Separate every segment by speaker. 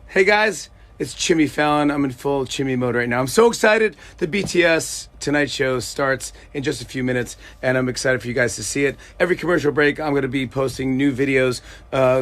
Speaker 1: Hey guys, it's Chimmy Fallon. I'm in full Chimmy mode right now. I'm so excited. The BTS Tonight Show starts in just a few minutes, and I'm excited for you guys to see it. Every commercial break, I'm going to be posting new videos,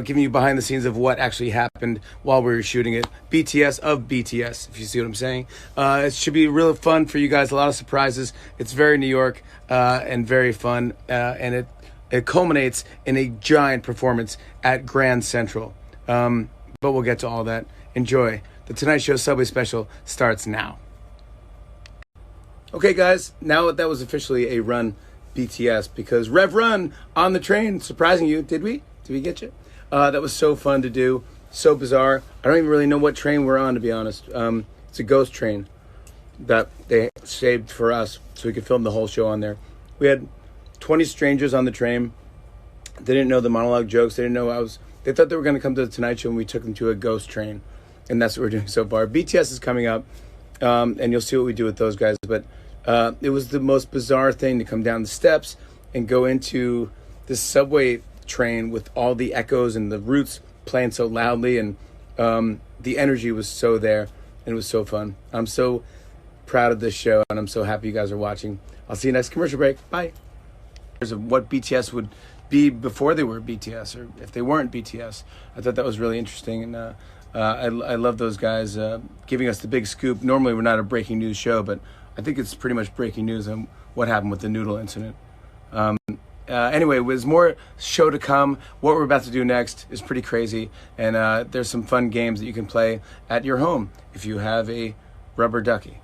Speaker 1: giving you behind the scenes of what actually happened while we were shooting it. BTS of BTS, if you see what I'm saying. It should be real fun for you guys. A lot of surprises. It's very New York and very fun, and it culminates in a giant performance at Grand Central. But we'll get to all that. Enjoy. The Tonight Show Subway Special starts now. Okay, guys, now that was officially a run BTS because Rev Run on the train, surprising you. Did we? Did we get you? That was so fun to do. So bizarre. I don't even really know what train we're on, to be honest. It's a ghost train that they saved for us so we could film the whole show on there. We had 20 strangers on the train. They didn't know the monologue jokes. They didn't know they thought they were going to come to the Tonight Show, and we took them to a ghost train. And that's what we're doing so far. BTS is coming up, and you'll see what we do with those guys. But it was the most bizarre thing to come down the steps and go into this subway train with all the echoes and the roots playing so loudly. And the energy was so there, and it was so fun. I'm so proud of this show, and I'm so happy you guys are watching. I'll see you next commercial break. Bye. Of what BTS would be before they were BTS, or if they weren't BTS. I thought that was really interesting, and I love those guys giving us the big scoop. Normally we're not a breaking news show, but I think it's pretty much breaking news on what happened with the noodle incident. Anyway, there's more show to come. What we're about to do next is pretty crazy, and there's some fun games that you can play at your home if you have a rubber ducky.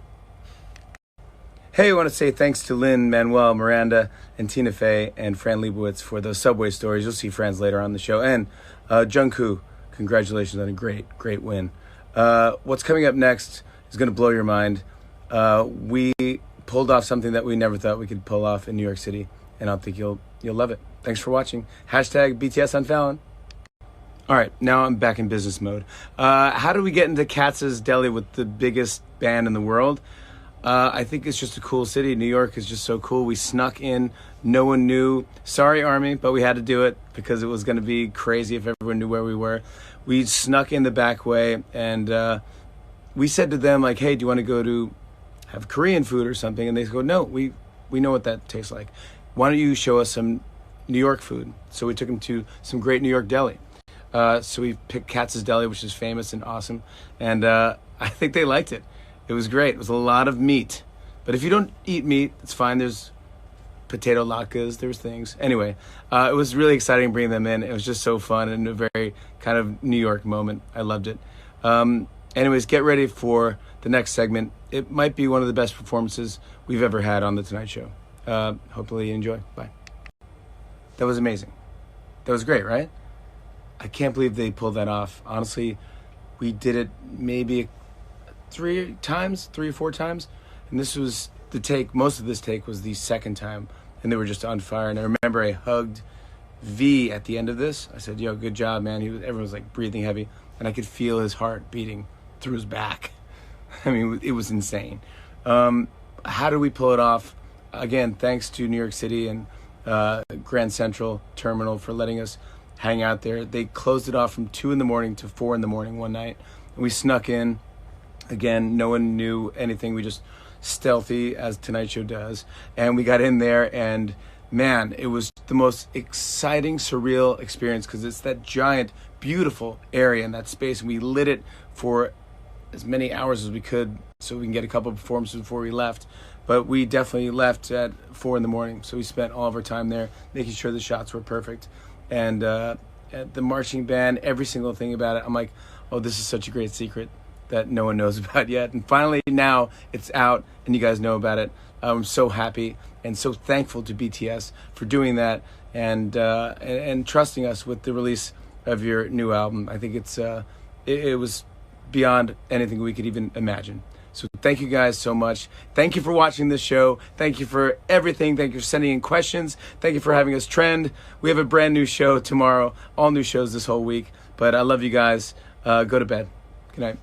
Speaker 1: Hey, I want to say thanks to Lynn, Manuel, Miranda, and Tina Fey, and Fran Lebowitz for those Subway stories. You'll see Fran's later on the show. And Jungkook, congratulations on a great win. What's coming up next is going to blow your mind. We pulled off something that we never thought we could pull off in New York City, and I think you'll love it. Thanks for watching. Hashtag BTS on Fallon. All right, now I'm back in business mode. How do we get into Katz's Deli with the biggest band in the world? I think it's just a cool city. New York is just so cool. We snuck in. No one knew. Sorry, Army, but we had to do it because it was going to be crazy if everyone knew where we were. We snuck in the back way, and we said to them, like, hey, do you want to go to have Korean food or something? And they go, no, we know what that tastes like. Why don't you show us some New York food? So we took them to some great New York deli. So we picked Katz's Deli, which is famous and awesome. And I think they liked it. It was great. It was a lot of meat. But if you don't eat meat, it's fine. There's potato latkes. There's things. Anyway, it was really exciting bringing them in. It was just so fun and a very kind of New York moment. I loved it. Anyways, get ready for the next segment. It might be one of the best performances we've ever had on The Tonight Show. Hopefully you enjoy. Bye. That was amazing. That was great, right? I can't believe they pulled that off. Honestly, we did it maybe 3 or 4 times, and this was the take. Most of this take was the second time, and they were just on fire. And I remember I hugged V at the end of this. I said, yo, good job, man. Everyone was like breathing heavy, and I could feel his heart beating through his back. I mean, it was insane. How do we pull it off? Again, thanks to New York City and Grand Central Terminal for letting us hang out there. They closed it off from 2 a.m. to 4 a.m. one night, and we snuck in. Again, no one knew anything. We just stealthy, as Tonight Show does. And we got in there, and man, it was the most exciting, surreal experience because it's that giant, beautiful area in that space. And we lit it for as many hours as we could so we can get a couple of performances before we left. But we definitely left at 4 a.m. So we spent all of our time there making sure the shots were perfect. And the marching band, every single thing about it, I'm like, oh, this is such a great secret that no one knows about yet. And finally now it's out and you guys know about it. I'm so happy and so thankful to BTS for doing that and trusting us with the release of your new album. I think it was beyond anything we could even imagine. So thank you guys so much. Thank you for watching this show. Thank you for everything. Thank you for sending in questions. Thank you for having us trend. We have a brand new show tomorrow, all new shows this whole week. But I love you guys. Go to bed. Good night.